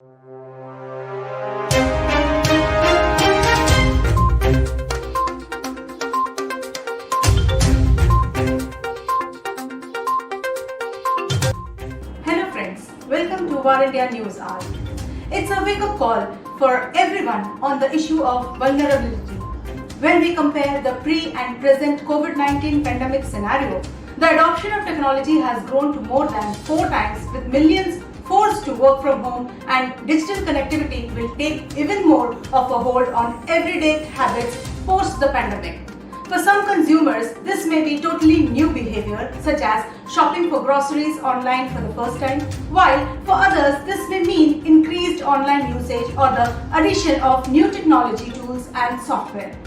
Hello friends, welcome to War India News Hour. It's a wake-up call for everyone on the issue of vulnerability. When we compare the pre and present COVID-19 pandemic scenario, the adoption of technology has grown to more than 4 times, with millions forced to work from home, and digital connectivity will take even more of a hold on everyday habits post the pandemic. For some consumers, this may be totally new behavior, such as shopping for groceries online for the first time, while for others, this may mean increased online usage or the addition of new technology tools and software.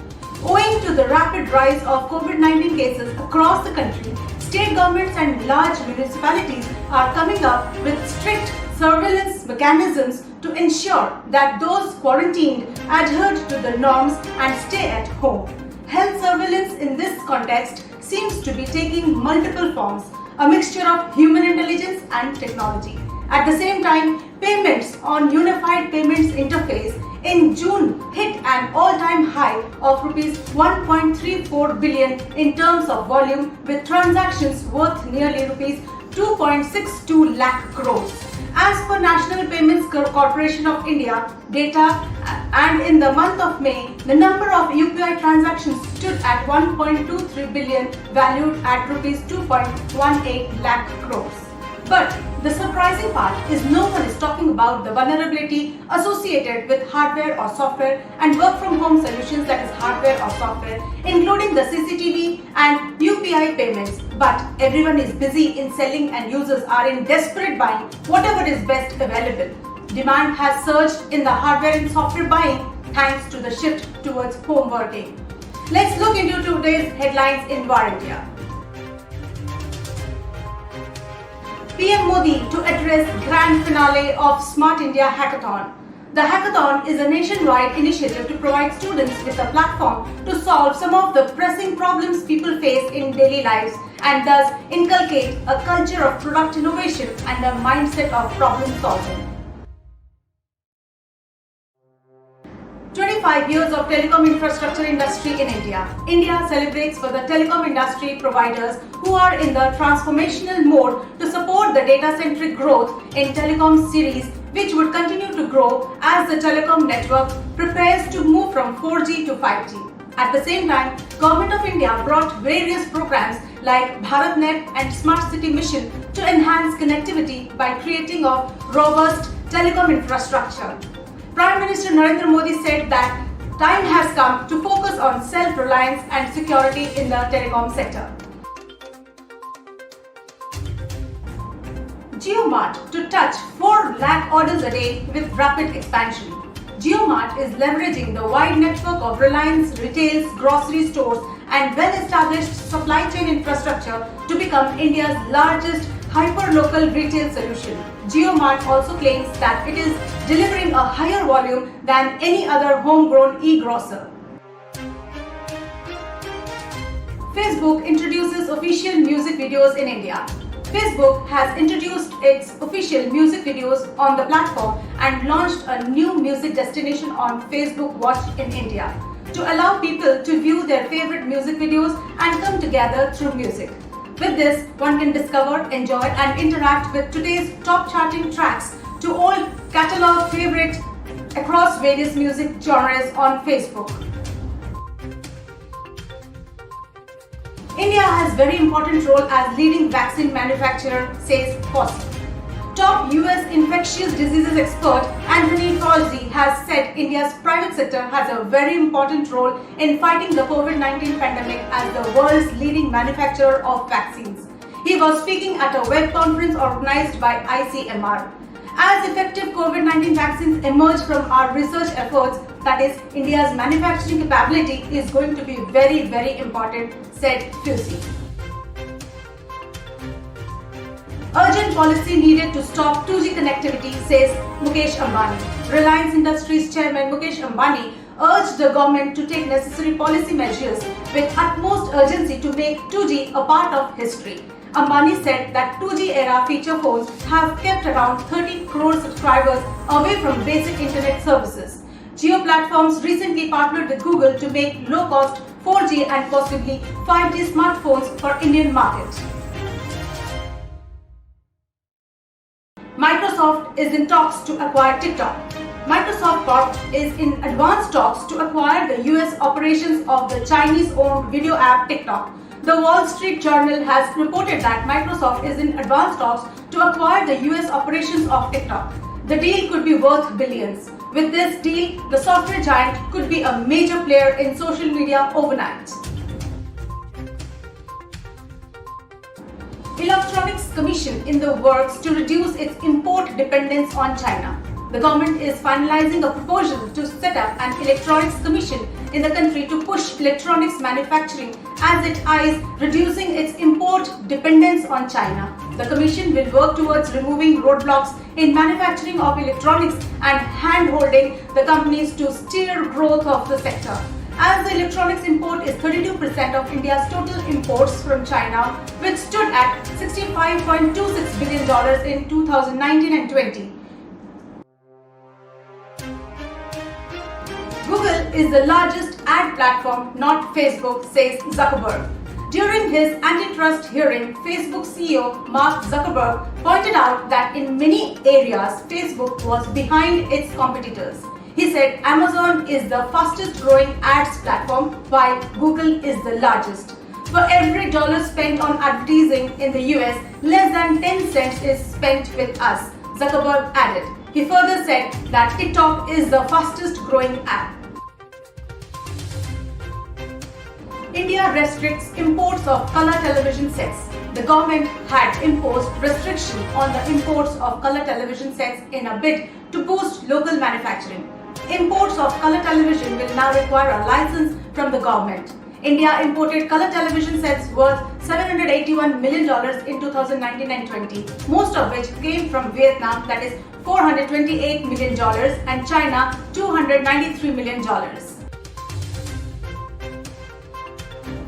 Owing to the rapid rise of COVID-19 cases across the country, state governments and large municipalities are coming up with strict surveillance mechanisms to ensure that those quarantined adhere to the norms and stay at home. Health surveillance in this context seems to be taking multiple forms, a mixture of human intelligence and technology. At the same time, payments on Unified Payments Interface in June hit an all-time high of Rs 1.34 billion in terms of volume, with transactions worth nearly Rs 2.62 lakh crores. As per National Payments Corporation of India data, and in the month of May, the number of UPI transactions stood at 1.23 billion, valued at Rs 2.18 lakh crores. But the surprising part is no one is talking about the vulnerability associated with hardware or software and work from home solutions, that is hardware or software, including the CCTV and UPI payments. But everyone is busy in selling and users are in desperate buying whatever is best available. Demand has surged in the hardware and software buying thanks to the shift towards home working. Let's look into today's headlines in War India. PM Modi to address grand finale of Smart India Hackathon. The hackathon is a nationwide initiative to provide students with a platform to solve some of the pressing problems people face in daily lives, and thus inculcate a culture of product innovation and a mindset of problem solving. 25 years of telecom infrastructure industry in India. India celebrates for the telecom industry providers who are in the transformational mode to support the data-centric growth in telecom series, which would continue to grow as the telecom network prepares to move from 4G to 5G. At the same time, Government of India brought various programs like BharatNet and Smart City Mission to enhance connectivity by creating a robust telecom infrastructure. Prime Minister Narendra Modi said that time has come to focus on self-reliance and security in the telecom sector. JioMart to touch 4 lakh orders a day with rapid expansion. JioMart is leveraging the wide network of Reliance Retail's grocery stores and well-established supply chain infrastructure to become India's largest hyper-local retail solution. JioMart also claims that it is delivering a higher volume than any other homegrown e-grocer. Facebook introduces official music videos in India. Facebook has introduced its official music videos on the platform and launched a new music destination on Facebook Watch in India to allow people to view their favorite music videos and come together through music. With this, one can discover, enjoy and interact with today's top charting tracks to old catalog favorites across various music genres on Facebook. India has very important role as leading vaccine manufacturer, says Fauci. Top US infectious diseases expert Anthony Fauci has said India's private sector has a very important role in fighting the COVID-19 pandemic as the world's leading manufacturer of vaccines. He was speaking at a web conference organized by ICMR. As effective COVID-19 vaccines emerge from our research efforts, that is, India's manufacturing capability is going to be very, very important, said Fauci. Urgent policy needed to stop 2G connectivity, says Mukesh Ambani. Reliance Industries chairman Mukesh Ambani urged the government to take necessary policy measures with utmost urgency to make 2G a part of history. Ambani said that 2G era feature phones have kept around 30 crore subscribers away from basic internet services. Jio Platforms recently partnered with Google to make low-cost 4G and possibly 5G smartphones for Indian market. Microsoft is in talks to acquire TikTok. Microsoft Corp is in advanced talks to acquire the US operations of the Chinese-owned video app TikTok. The Wall Street Journal has reported that Microsoft is in advanced talks to acquire the US operations of TikTok. The deal could be worth billions. With this deal, the software giant could be a major player in social media overnight. Electronics Commission in the works to reduce its import dependence on China. The government is finalizing a proposal to set up an electronics commission in the country to push electronics manufacturing as it eyes reducing its import dependence on China. The commission will work towards removing roadblocks in manufacturing of electronics and hand-holding the companies to steer growth of the sector. As the electronics import is 32% of India's total imports from China, which stood at $65.26 billion in 2019 and 20. Google is the largest ad platform, not Facebook, says Zuckerberg. During his antitrust hearing, Facebook CEO Mark Zuckerberg pointed out that in many areas, Facebook was behind its competitors. He said Amazon is the fastest growing ads platform while Google is the largest. For every dollar spent on advertising in the US, less than 10 cents is spent with us, Zuckerberg added. He further said that TikTok is the fastest growing app. India restricts imports of color television sets. The government had imposed restriction on the imports of color television sets in a bid to boost local manufacturing. Imports of color television will now require a license from the government. India imported color television sets worth $781 million in 2019 and 20, most of which came from Vietnam, that is $428 million, and China, $293 million.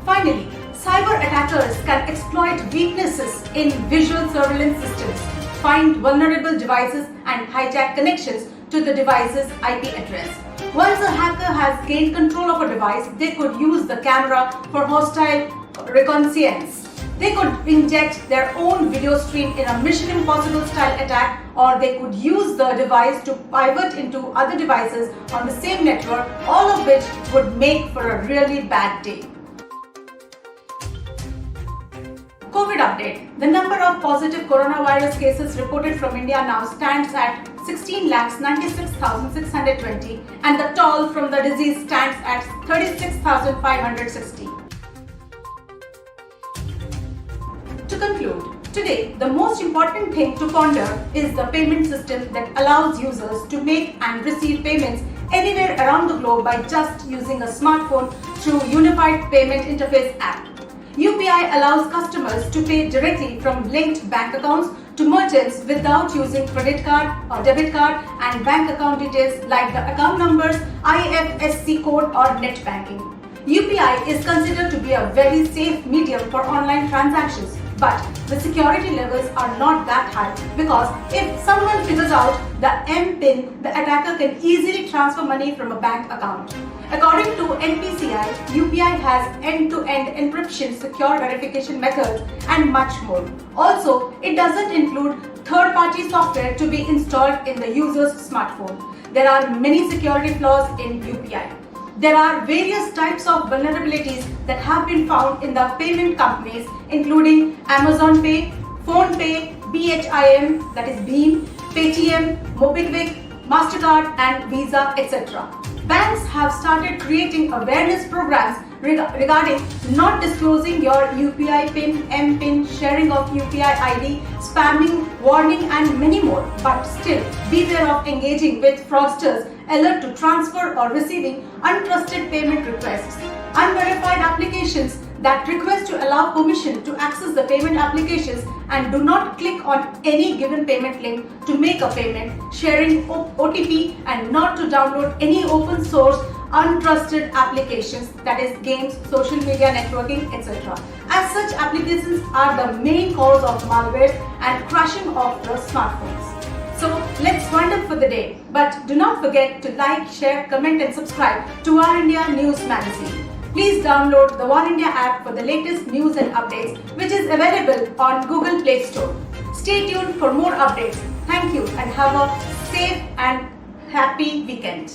Finally, cyber attackers can exploit weaknesses in visual surveillance systems, find vulnerable devices, and hijack connections to the device's IP address. Once a hacker has gained control of a device, they could use the camera for hostile reconnaissance. They could inject their own video stream in a Mission Impossible style attack, or they could use the device to pivot into other devices on the same network, all of which would make for a really bad day. COVID update. The number of positive coronavirus cases reported from India now stands at 16,96,620 and the toll from the disease stands at 36,560. To conclude, today the most important thing to ponder is the payment system that allows users to make and receive payments anywhere around the globe by just using a smartphone through Unified Payment Interface app. UPI allows customers to pay directly from linked bank accounts to merchants without using credit card or debit card and bank account details like the account numbers, IFSC code or net banking. UPI is considered to be a very safe medium for online transactions, but the security levels are not that high because if someone figures out the M-PIN, the attacker can easily transfer money from a bank account. According to NPCI, UPI has end-to-end encryption, secure verification methods and much more. Also, it doesn't include third-party software to be installed in the user's smartphone. There are many security flaws in UPI. There are various types of vulnerabilities that have been found in the payment companies, including Amazon Pay, Phone Pay, BHIM, that is Bheem, Paytm, MobiKwik, MasterCard and Visa, etc. Banks have started creating awareness programs regarding not disclosing your UPI PIN, M-PIN, sharing of UPI ID, spamming, warning and many more. But still, beware of engaging with fraudsters alert to transfer or receiving untrusted payment requests. Unverified applications that request to allow permission to access the payment applications and do not click on any given payment link to make a payment, sharing OTP and not to download any open source untrusted applications, that is games, social media networking, etc. As such applications are the main cause of malware and crashing of the smartphones. So let's wind up for the day. But do not forget to like, share, comment and subscribe to Our India News magazine. Please download the One India app for the latest news and updates, which is available on Google Play Store. Stay tuned for more updates. Thank you and have a safe and happy weekend.